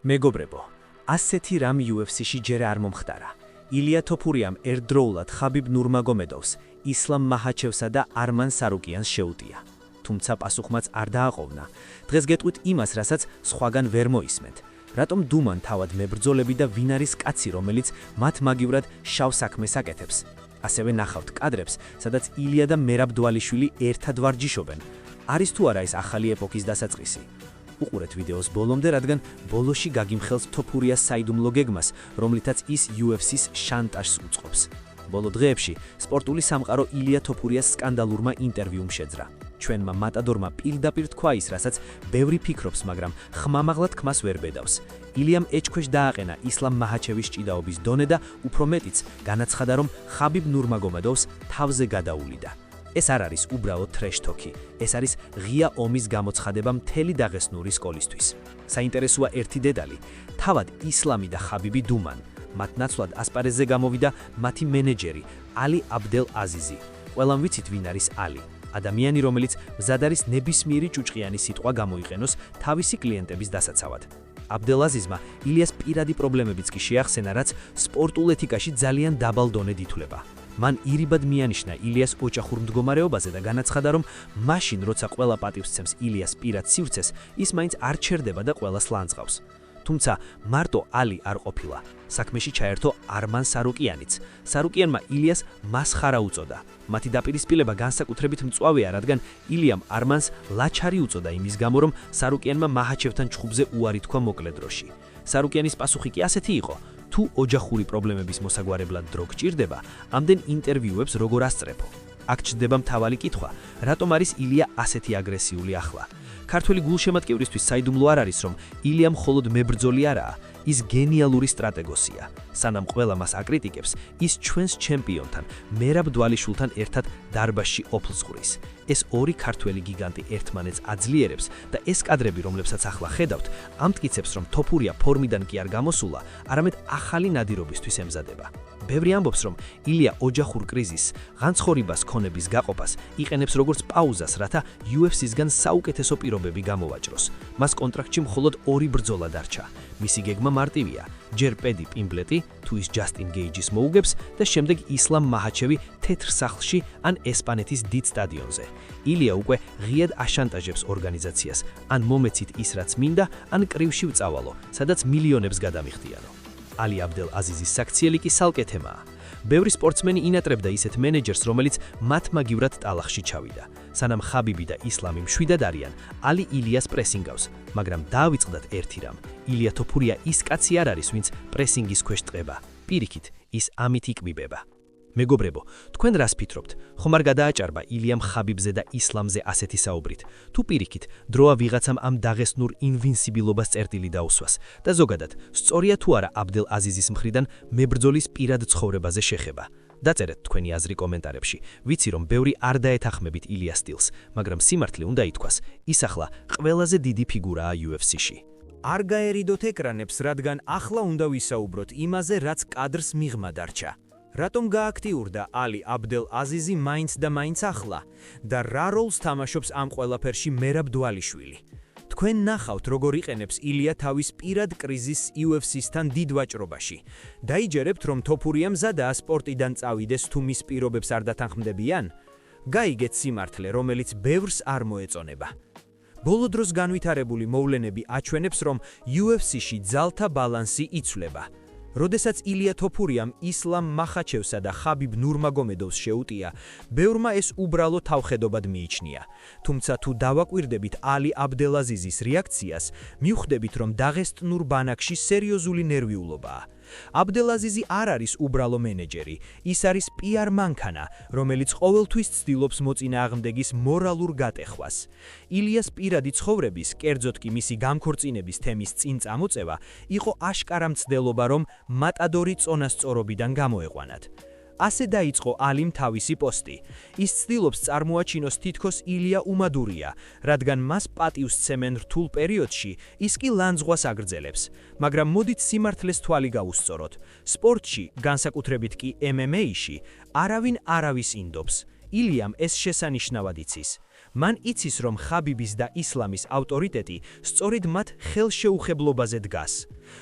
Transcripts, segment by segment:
მეგობრებო, ასეთი რამ UFC-ში ჯერ არ მომხდარა. ილია თოფურიამ ერთდროულად ხაბიბ ნურმაგომედოვს, ისლამ მაჰაჩევსა და არმან სარუკიანს შეუტია. თუმცა პასუხმაც არ დააყოვნა. დღეს გეტყვით იმას, რასაც სხვაგან ვერ მოისმენთ. რატომ დუმან თავად მებრძოლები და ვინ არის კაცი, რომელიც მათ მაგივრად შავ საქმეს აკეთებს? ასევე ნახავთ კადრებს, სადაც ილია და მერაბ დვალიშვილი ერთად ვარჯიშობენ. არის თუ არა ეს ახალი ეპოქის დასაწყისი? უყურეთ ვიდეოს ბოლომდე, რადგან ბოლოში გაგიმხელს თოფურიას საიდუმლო გეგმას, რომლითაც ის UFC-ს შანტაჟს უწყობს. ბოლო დღეებში სპორტული სამყარო ილია თოფურიას სკანდალურმა ინტერვიუმ შეძრა. ჩვენმა მატადორმა პირდაპირ თქვა ის, რასაც ბევრი ფიქრობს, მაგრამ ხმამაღლა თქმას ვერ ბედავს. ილიამ ეჭქვეშ დააყენა ისლამ მაჰაჩევის ჭიდაობის დონე და უფრო მეტიც განაცხადა, რომ ხაბიბ ნურმაგომედოვს თავზე გადაულიდა. ეს არ არის უბრალოდ ტრეშ-თოქი, ეს არის ღია ომის გამოცხადება მთელი დაღესტნური სკოლისთვის. საინტერესოა ერთი დეტალი, თავად ისლამი და ხაბიბი დუმან. მათ ნაცვლად ასპარეზზე გამოვიდა მათი მენეჯერი ალი აბდელ აზიზი. ყველამ ვიცით ვინ არის ალი. ადამიანი, რომელიც მზად არის ნებისმიერი ჭუჭყიანი სიტყვა გამოიყენოს თავისი კლიენტების დასაცავად. აბდელაზიზმა ილიას პირადი პრობლემებიც კი შეახსენა, რაც სპორტულ ეთიკაში ძალიან დაბალ დონედ ითვლება. მან ირიბად მიანიშნა ილიას ოჯახურ მდგომარეობაზე და განაცხადა, რომ მაშინ, როცა ყველა პატივს ცემს ილიას პირად სივრცეს, ის მაინც არ ჩერდება და ყველას ლანძღავს. თუმცა მარტო ალი არ ყოფილა. საქმეში ჩაერთო არმან სარუკიანიც. სარუკიანმა ილიას მასხარა უწოდა. მათი დაპირისპილება განსაკუთრებით მწვავეა, რადგან ილიამ არმანს ლაჩარი უწოდა იმის გამო, რომ სარუკიანმა მაჰაჩევთან ჩხუბზე უარი თქვა მოკლე დროში. სარუკიანის პასუხი კი ასეთი იყო: თუ ოჯახური პრობლემების მოსაგვარებლად დრო გჭირდება, ამდენ ინტერვიუებს როგორ ასწრებო? აქ ჩნდება მთავარი კითხვა, რატომ არის ილია ასეთი აგრესიული ახლა? ქართველი გულშემატკივრისთვის საიდუმლო არ არის, რომ ილია მხოლოდ მებრძოლი არაა, ის გენიალური სტრატეგოსია. სანამ ყველა მას აკრიტიკებს, ის ჩვენს ჩემპიონთან, მერაბ დვალიშვილთან ერთად დარბაზში ოფლს ხურის. ეს ორი ქართველი გიგანტი ერთმანეთს აძლიერებს და ეს კადრები, რომლებსაც ახლა ხედავთ, ამტკიცებს, რომ თოფურია ფორმიდან კი არ გამოსულა, არამედ ახალი ნადირობისთვის ემზადება. ბევრი ამბობს, რომ ილია ოჯახურ კრიზისს, განცხოვრებას ქონების გაყოფას იყენებს როგორც პაუზას, რათა UFC-სგან საუკეთესო პირობები გამოვაჭროს. მას კონტრაქტში მხოლოდ 2 ბრძოლა დარჩა. მისი გეგმა მარტივია: ჯერ პედი პიმბლეტი, თუ ის ჯასტინ გეიჯის მოუგებს და შემდეგ ისლამ მაჰაჩევი თეთრ სახლში ან ესპანეთის დიდ სტადიონზე. ილია უკვე ღიად აშანტაჟებს ორგანიზაციას, ან მომეცით ის რაც მინდა, ან კრივში ვწავალო, სადაც მილიონებს გადამიხდიანო. ალი აბდელ აზიზის საქციელი კი სალკე თემაა. ბევრი სპორტსმენი ინატრებდა ისეთ მენეჯერს, რომელიც მათ მაგივრად ტალახში ჩავიდა. სანამ ხაბიბი და ისლამი მშვიდად არიან, ალი ილიას პრესინგავს, მაგრამ დაავიწყდათ ერთი რამ: ილია თოფურია ის კაცი არ არის, ვინც პრესინგის ქვეშ ტყება. პირიქით, ის ამით იკბიბება. მეგობრებო, თქვენ რას ფიქრობთ? ხომ არ გადააჭარბა ილიამ ხაბიბზე და ისლამზე ასეთი საუბრით? თუ პირიქით, დროა ვიღაცამ ამ დაღესტნურ ინვინსიბილობას წერტილი დაუსვას და ზოგადად, სწორია თუ არა აბდელ აზიზის მხრიდან მებრძოლის პირად ცხოვრებაზე შეხება? დაწერეთ თქვენი აზრი კომენტარებში. ვიცი, რომ ბევრი არ დაეთანხმებით ილიას სტილს, მაგრამ სიმართლე უნდა ითქვას, ის ახლა ყველაზე დიდი ფიგურაა UFC-ში. არ გაერიდოთ ეკრანებს, რადგან ახლა უნდა ვისაუბროთ იმაზე, რაც კადრს მიღმა დარჩა. რატომ გააქტიურდა ალი აბდელ აზიზი მაინც და მაინც ახლა და რა როლს თამაშობს ამ ყველაფერში მერაბ დვალიშვილი? თქვენ ნახავთ, როგორ იყენებს ილია თავის პირად კრიზისს UFC-სთან დიდ ვაჭრობაში. დაიჯერებთ, რომ თოფურია მზადაა სპორტიდან წავიდეს, თუ მის პირობებს არ დათანხმდებიან? გაიგეთ სიმართლე, რომელიც ბევრს არ მოეწონება. ბოლო დროს განვითარებული მოვლენები აჩვენებს, რომ UFC-ში ძალთა ბალანსი იცვლება. როდესაც ილია თოფურიამ ისლამ მაჰაჩევსა და ხაბიბ ნურმაგომედოვს შეუტია, ბევრმა ეს უბრალო თავხედობად მიიჩნია. თუმცა თუ დავაკვირდებით ალი აბდელაზიზის რეაქციას, მივხვდებით, რომ დაღესტნურ ბანაკში სერიოზული ნერვიულობაა. აბდელაზიზი არ არის უბრალო მენეჯერი, ის არის PR მანქანა, რომელიც ყოველთვის ცდილობს მოწინააღმდეგის მორალურ გატეხვას. ილიას პირადი ცხოვრების, კერძოდ კი მისი გამქორწინების თემის წინ წამოწევა იყო აშკარა მცდელობა, რომ მატადორი წონასწორობიდან გამოეყვანათ. ასე დაიწყო ალიმ თავისი პოსტი. ის ცდილობს წარმოაჩინოს თითქოს ილია უმადურია, რადგან მას პატივს ცემენ რთულ პერიოდში, ის კი ლანძღვას აგრძელებს. მაგრამ მოდით სიმართლეს თვალი გავუსწოროთ. სპორტში, განსაკუთრებით კი MMA-ში, არავინ არავის ინდობს. ილიამ ეს შესანიშნავად იცის. მან იცის, რომ ხაბიბის და ისლამის ავტორიტეტი სწორედ მათ ხელშეუხებლობაზე დგას.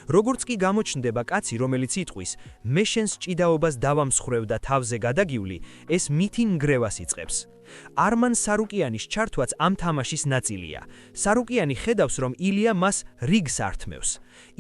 როგორც კი გამოჩნდება კაცი, რომელიც იტყვის, მე შენს ჭიდაობას დავამსხვრევ და თავზე გადაგივლი, ეს მითი ნგრევას იწყებს. არმან სარუკიანის ჩართვაც ამ თამაშის ნაწილია. სარუკიანი ხედავს, რომ ილია მას რიგს ართმევს.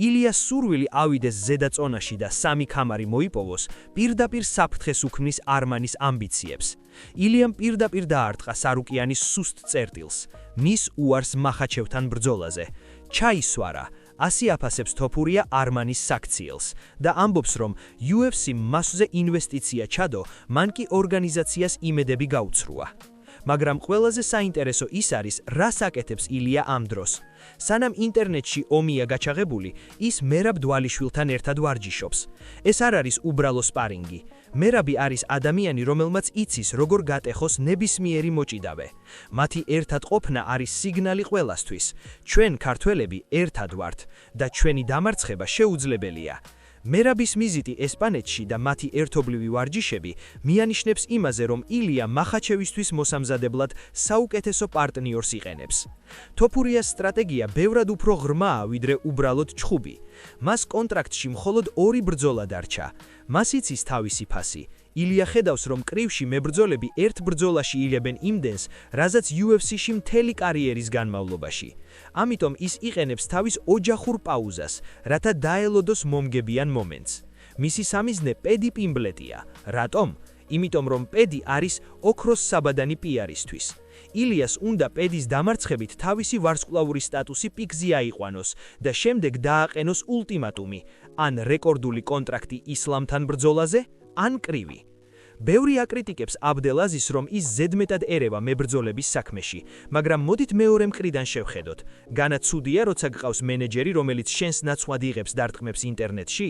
ილიას სურვილი ავიდეს ზედა წონაში და 3 ქამარი მოიპოვოს, პირდაპირ საფრთხეს უქმნის არმანის ამბიციებს. ილიამ პირდაპირ დაარტყა სარუკიანის სუსტ წერტილს, მის უარს მახაჩევთან ბრძოლაზე. ჩაისვარა. ასე აფასებს თოფურია არმანის საქციელს და ამბობს, რომ UFC მასზე ინვესტიცია ჩადო, მან კი ორგანიზაციას იმედები გაუცრუა. მაგრამ ყველაზე საინტერესო ის არის, რას აკეთებს ილია ამ დროს. სანამ ინტერნეტში ომია გაჩაღებული, ის მერაბ დვალიშვილთან ერთად ვარჯიშობს. ეს არ არის უბრალო სპარინგი. მერაბი არის ადამიანი, რომელმაც იცის, როგორ გატეხოს ნებისმიერი მოჭიდავე. მათი ერთად ყოფნა არის სიგნალი ყველასთვის. ჩვენ ქართველები ერთად ვართ და ჩვენი დამარცხება შეუძლებელია. მერაბის ვიზიტი ესპანეთში და მათი ერთობლივი ვარჯიშები მიანიშნებს იმაზე, რომ ილია მახაჩევისთვის მოსამზადებლად საუკეთესო პარტნიორს იყენებს. თოფურიას სტრატეგია ბევრად უფრო ღრმაა, ვიდრე უბრალოდ ჩხუბი. მას კონტრაქტში მხოლოდ 2 ბრძოლა დარჩა. მას იცის თავისი ფასი. ილია ხედავს, რომ კრივში მებრძოლები ერთ ბრძოლაში იღებენ იმდენს, რაზეც UFC-ში მთელი კარიერის განმავლობაში. ამიტომ ის იყენებს თავის ოჯახურ პაუზას, რათა დაელოდოს მომგებიან მომენტს. მისი სამიზნე პედი პიმბლეტია. რატომ? იმიტომ რომ პედი არის ოქროს საბადანი პიარისთვის. ილიას უნდა პედის დამარცხებით თავისი ვარსკვლავური სტატუსი პიკზე აიყვანოს და შემდეგ დააყენოს ულტიმატუმი, ან რეკორდული კონტრაქტი ისლამთან ბრძოლაზე, ან კრივი. ბევრი აკრიტიკებს აბდელაზის, რომ ის ზედმეტად ერევა მებრძოლების საქმეში, მაგრამ მოდით მეორე მხრიდან შევხედოთ. განა ცუდია, როცა გყავს მენეჯერი, რომელიც შენს ნაცვლად იღებს დარტყმებს ინტერნეტში?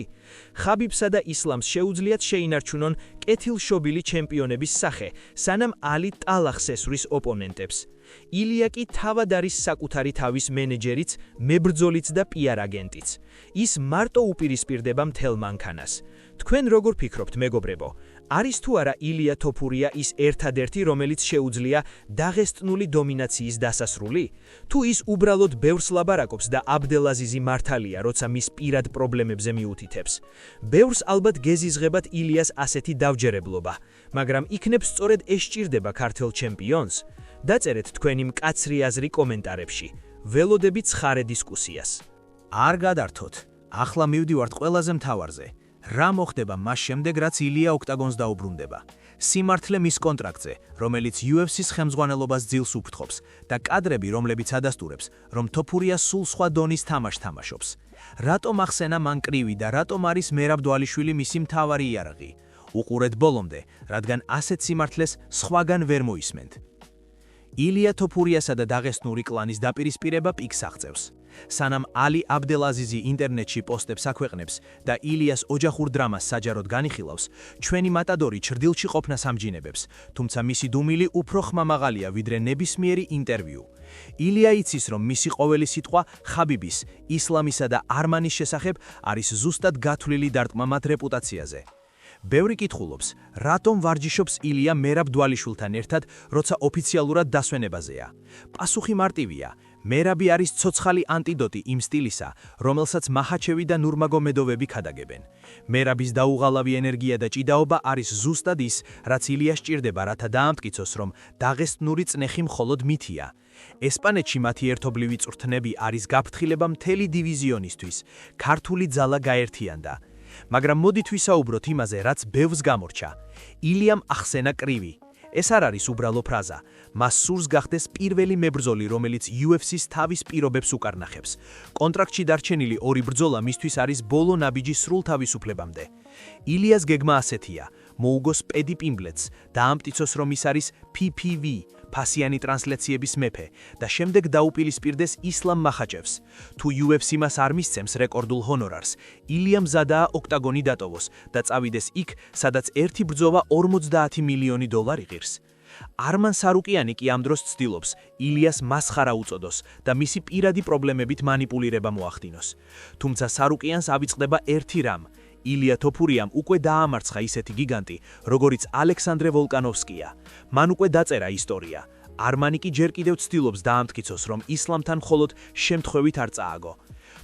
ხაბიბსა და ისლამს შეუძლიათ შეინარჩუნონ კეთილშობილი ჩემპიონების სახე, სანამ ალი ტალახს ესვრის ოპონენტებს. ილია კი თავად არის საკუთარი თავის მენეჯერიც, მებრძოლიც და პიარ აგენტიც. ის მარტო უპირისპირდება მთელ მანქანას. თქვენ როგორ ფიქრობთ, მეგობრებო? არის თუ არა ილია თოფურია ის ერთადერთი, რომელიც შეუძლია დაღესტნული დომინაციის დასასრული? თუ ის უბრალოდ ბევრს ლაბარაკობს და აბდელაზიზი მართალია, როცა მის პირად პრობლემებზე მიუთითებს? ბევრს ალბათ გეზიზღებათ ილიას ასეთი დავჯერებლობა, მაგრამ იქნებ სწორედ ეს სჭირდება ქართველ ჩემპიონს? დაწერეთ თქვენი მკაცრი აზრი კომენტარებში. ველოდებით ცხარე დისკუსიას. არ გადართოთ. ახლა მივდივართ ყველაზე მთავარზე. რა მოხდება მას შემდეგ, რაც ილია ოქტაგონს დაუბრუნდება? სიმართლე მის კონტრაქტზე, რომელიც UFC-ს ხელმძღვანელობას ძილს უფრთხობს და კადრები, რომლებიც ადასტურებს, რომ თოფურია სულ სხვა დონის თამაშს თამაშობს. რატომ ახსენა მან კრივი და რატომ არის მერაბ დვალიშვილი მისი მთავარი იარაღი? უყურეთ ბოლომდე, რადგან ასეთ სიმართლეს სხვაგან ვერ მოისმენთ. ილია თოფურიასა და დაღესტნური კლანის დაპირისპირება პიკს აღწევს. სანამ ალი აბდელაზიზი ინტერნეტში პოსტებს აქვეყნებს და ილიას ოჯახურ დრამას საჯაროდ განიხილავს, ჩვენი მატადორი ჩრდილში ყოფნას ამჯინებებს, თუმცა მისი დუმილი უფრო ხმამაღალია ვიდრე ნებისმიერი ინტერვიუ. ილია იცის, რომ მისი ყოველი სიტყვა ხაბიბის, ისლამისა და არმანის შესახებ არის ზუსტად გათვლილი დარტყმა მათ რეპუტაციაზე. ბევრი კითხულობს, რატომ ვარჯიშობს ილია მერაბ დვალიშვილთან ერთად, როცა ოფიციალურად დასვენებაზეა? პასუხი მარტივია. მერაბი არის ცოცხალი ანტიდოტი იმ სტილისა, რომელსაც მახაჩევი და ნურმაგომედოვები ქადაგებენ. მერაბის დაუღალავი ენერგია და ჭიდაობა არის ზუსტად ის, რაც ილიას სჭირდება, რათა დაამტკიცოს, რომ დაღესტნური წნეხი მხოლოდ მითია. ესპანეთში მათი ერთობლივი წვრთნები არის გაფრთხილება მთელი დივიზიონისთვის, ქართული ძალა გაერთიანდა. მაგრამ მოდით ვისაუბროთ იმაზე, რაც ბევრს გამორჩა. ილიამ ახსენა კრივი. ეს არ არის უბრალო ფრაზა. მას სურს გახდეს პირველი მებრძოლი, რომელიც UFC-ს თავის პირობებს უკარნახებს. კონტრაქტში დარჩენილი 2 ბრძოლა მისთვის არის ბოლო ნაბიჯი სრულ თავისუფლებამდე. ილიას გეგმა ასეთია: მოუგოს პედი პიმბლეტს, დაამტკიცოს, რომ ის არის PPV, ფასიანი ტრანსლაციების მეფე და შემდეგ დაუპილისპირდეს ისლამ მახაჩევს. თუ UFC მას არ მისცემს რეკორდულ ჰონორარს, ილია მზადაა ოქტაგონი დატოვოს და წავიდეს იქ, სადაც ერთი ბრძოლა 50 მილიონი დოლარი ღირს. არმან სარუკიანი კი ამ დროს ცდილობს ილიას მასხარა უწოდოს და მისი პირადი პრობლემებით მანიპულირება მოახდინოს. თუმცა სარუკიანს ავიწყდება ერთი რამ: ილია თოფურიამ უკვე დაამარცხა ისეთი გიგანტი, როგორიც ალექსანდრე ვოლკანოვსკია. მან უკვე დაწერა ისტორია. არმანი კი ჯერ კიდევ ცდილობს დაამტკიცოს, რომ ისლამთან მხოლოდ შემთხვევით არ წააგო.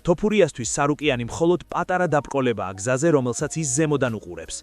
თოფურიასთვის სარუკიანი მხოლოდ პატარა დაბრკოლებაა გზაზე, რომელსაც ის ზემოდან უყურებს.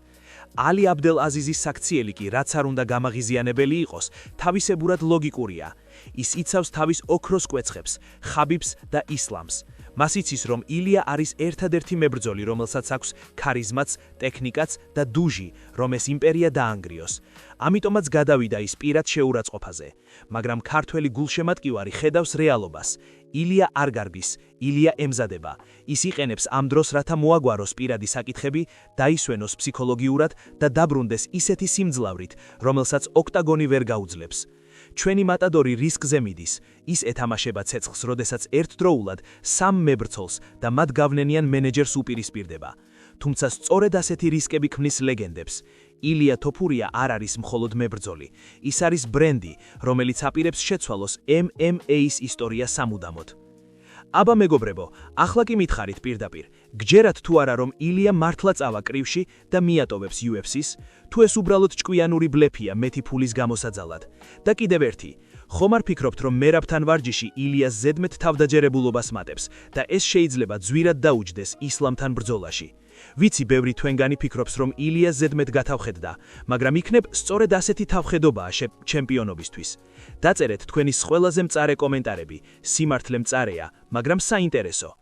ალი აბდელ აზიზის საქციელი კი, რაც არ უნდა გამაღიზიანებელი იყოს, თავისებურად ლოგიკურია. ის იცავს თავის ოქროს კვეცხებს, ხაბიბს და ისლამს. მას იცის, რომ ილია არის ერთადერთი მებრძოლი, რომელსაც აქვს ქარიზმაც, ტექნიკაც და დუჟი, რომ ეს იმპერია დაანგრიოს. ამიტომაც გადავიდა ის პირად შეურაცხყოფაზე. მაგრამ ქართველი გულშემატკივარი ხედავს რეალობას. ილია არ გარბის, ილია ემზადება. ის იყენებს ამ დროს, რათა მოაგვაროს პირადი საკითხები, დაისვენოს ფსიქოლოგიურად და დაბრუნდეს ისეთი სიმძლავრით, რომელსაც ოქტაგონი ვერ გაუძლებს. ჩვენი მატადორი რისკზე მიდის. ის ეთამაშება ცეცხლს, როდესაც ერთდროულად სამ მებრძოლს და მათ გავლენიან მენეჯერს უპირისპირდება. თუმცა სწორედ ასეთი რისკები ქმნის ლეგენდებს. ილია თოფურია არ არის მხოლოდ მებრძოლი. ის არის ბრენდი, რომელიც აპირებს შეცვალოს MMA-ის ისტორია სამუდამოდ. აბა მეგობრებო, ახლა კი მითხარით პირდაპირ, გჯერათ თუ არა რომ ილია მართლა წავა კრივში და მიატოვებს UFC-ს, თუ ეს უბრალოდ ჭკვიანური ბლეფია მეტი ფულის გამოსაძალად. და კიდევ ერთი, ხომ არ ფიქრობთ რომ მერაბთან ვარჯიში ილიას ზედმეტ თავდაჯერებულობას მატებს და ეს შეიძლება ძვირად დაუჯდეს ისლამთან ბრძოლაში. ვიცი, ბევრი თქვენგანი ფიქრობს რომ ილია ზედმეტ გათავხედდა, მაგრამ იქნებ სწორედ ასეთი თავხედობაა ჩემპიონობისთვის. დაწერეთ თქვენი ყველაზე მწარე კომენტარები, სიმართლე მწარეა, მაგრამ საინტერესო.